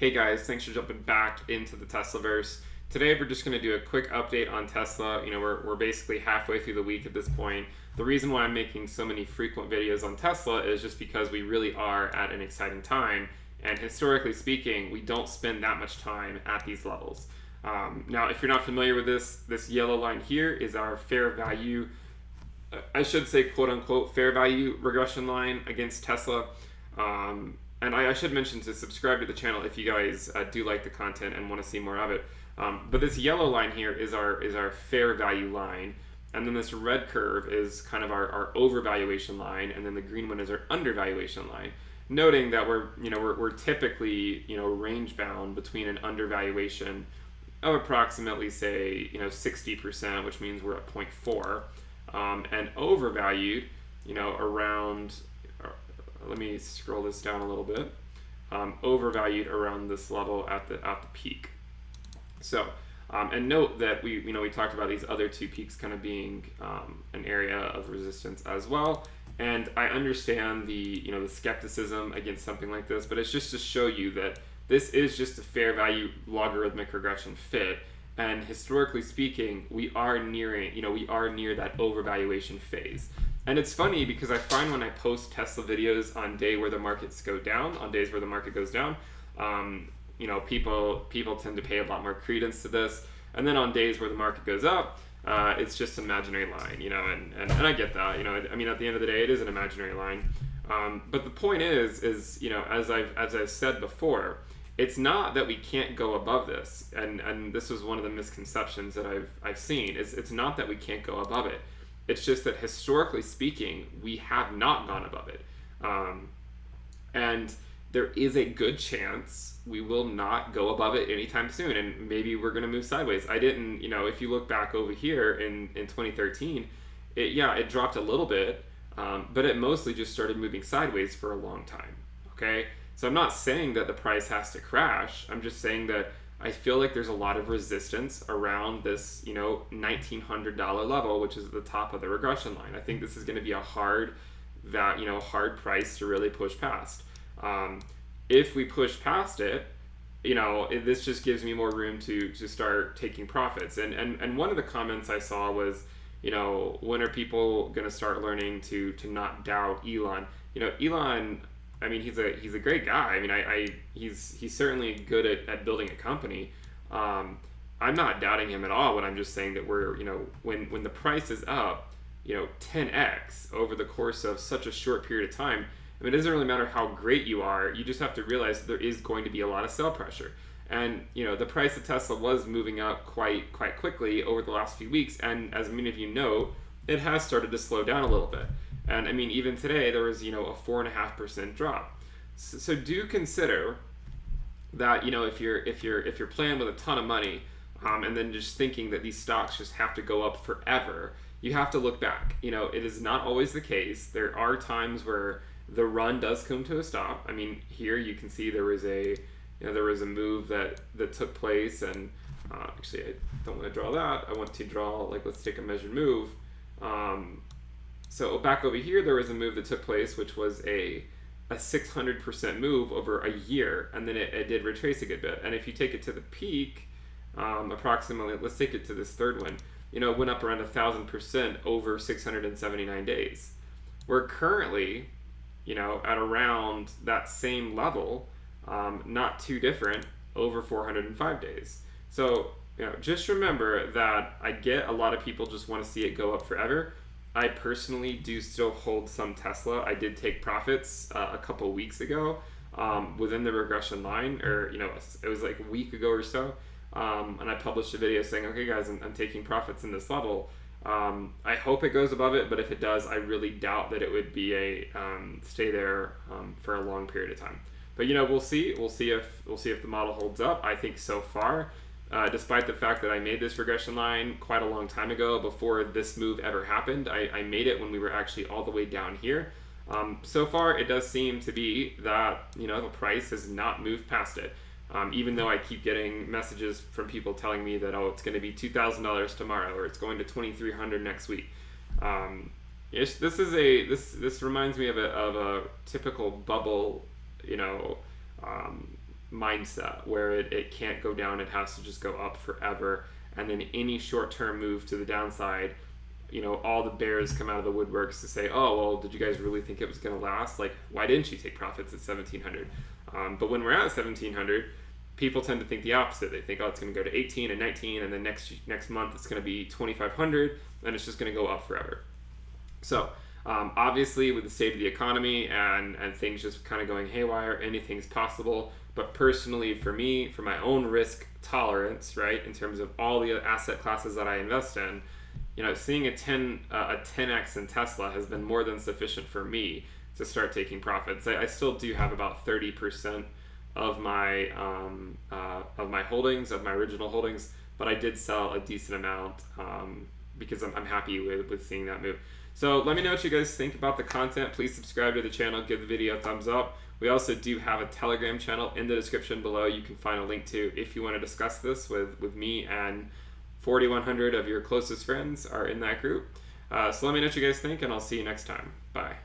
Hey guys, thanks for jumping back into the Teslaverse. Today we're just going to do a quick update on Tesla. We're basically halfway through the week at this point. The reason why I'm making so many frequent videos on Tesla is just because we really are at an exciting time. And historically speaking, we don't spend that much time at these levels. Now, if you're not familiar with this yellow line here is our fair value, I should say quote unquote, fair value regression line against Tesla. And I should mention to subscribe to the channel if you guys do like the content and want to see more of it. But this yellow line here is our fair value line, and then this red curve is kind of our overvaluation line, and then the green one is our undervaluation line. Noting that we're typically range bound between an undervaluation of approximately say 60%, which means we're at 0.4, and overvalued around. Let me scroll this down a little bit. Overvalued around this level at the peak. So, and note that we talked about these other two peaks kind of being an area of resistance as well. And I understand the skepticism against something like this, but it's just to show you that this is just a fair value logarithmic regression fit. And historically speaking, we are near that overvaluation phase. And it's funny because I find when I post Tesla videos on days where the market goes down, people tend to pay a lot more credence to this. And then on days where the market goes up, it's just an imaginary line, and I get that, I mean, at the end of the day, it is an imaginary line. But the point is, as I've said before, it's not that we can't go above this. And this was one of the misconceptions that I've seen. It's not that we can't go above it. It's just that historically speaking, we have not gone above it. And there is a good chance we will not go above it anytime soon. And maybe we're going to move sideways. I didn't, if you look back over here in 2013, it dropped a little bit, but it mostly just started moving sideways for a long time. Okay? So I'm not saying that the price has to crash. I'm just saying that I feel like there's a lot of resistance around this, $1,900 level, which is at the top of the regression line. I think this is going to be a hard price to really push past. If we push past it, this just gives me more room to start taking profits. And one of the comments I saw was, when are people going to start learning to not doubt Elon? Elon, I mean, he's a great guy. I mean, he's certainly good at building a company. I'm not doubting him at all. When I'm just saying that we're, when the price is up, 10x over the course of such a short period of time. I mean, it doesn't really matter how great you are. You just have to realize that there is going to be a lot of sell pressure. And the price of Tesla was moving up quite quickly over the last few weeks. And as many of you know, it has started to slow down a little bit. And I mean, even today there was a 4.5% drop. So do consider that if you're playing with a ton of money, and then just thinking that these stocks just have to go up forever, you have to look back. It is not always the case. There are times where the run does come to a stop. I mean, here you can see there was a move that took place, and actually I don't want to draw that. I want to draw, let's take a measured move. So back over here, there was a move that took place, which was a 600% move over a year, and then it did retrace a good bit. And if you take it to the peak, approximately, let's take it to this third one, it went up around 1,000% over 679 days. We're currently, at around that same level, not too different, over 405 days. So, just remember that I get a lot of people just want to see it go up forever. I personally do still hold some Tesla. I did take profits a couple weeks ago within the regression line, or it was like a week ago or so, and I published a video saying, okay guys, I'm taking profits in this level. I hope it goes above it, but if it does, I really doubt that it would be stay there for a long period of time. But we'll see if the model holds up. I think so far, despite the fact that I made this regression line quite a long time ago, before this move ever happened, I made it when we were actually all the way down here. So far, it does seem to be that the price has not moved past it. Even though I keep getting messages from people telling me that, it's going to be $2,000 tomorrow, or it's going to $2,300 next week. This reminds me of a typical bubble, mindset where it can't go down, it has to just go up forever. And then any short-term move to the downside, all the bears come out of the woodworks to say, oh, well, did you guys really think it was going to last? Like, why didn't you take profits at 1700? But when we're at 1700, people tend to think the opposite. They think, oh, it's going to go to 18 and 19, and then next month it's going to be 2500, and it's just going to go up forever. So obviously, with the state of the economy and things just kind of going haywire, anything's possible. But personally, for me, for my own risk tolerance, right, in terms of all the asset classes that I invest in, seeing a 10x in Tesla has been more than sufficient for me to start taking profits. I still do have about 30% of my holdings, of my original holdings, but I did sell a decent amount because I'm happy with seeing that move. So let me know what you guys think about the content. Please subscribe to the channel, give the video a thumbs up. We also do have a Telegram channel in the description below you can find a link to if you want to discuss this with me, and 4,100 of your closest friends are in that group. So let me know what you guys think, and I'll see you next time. Bye.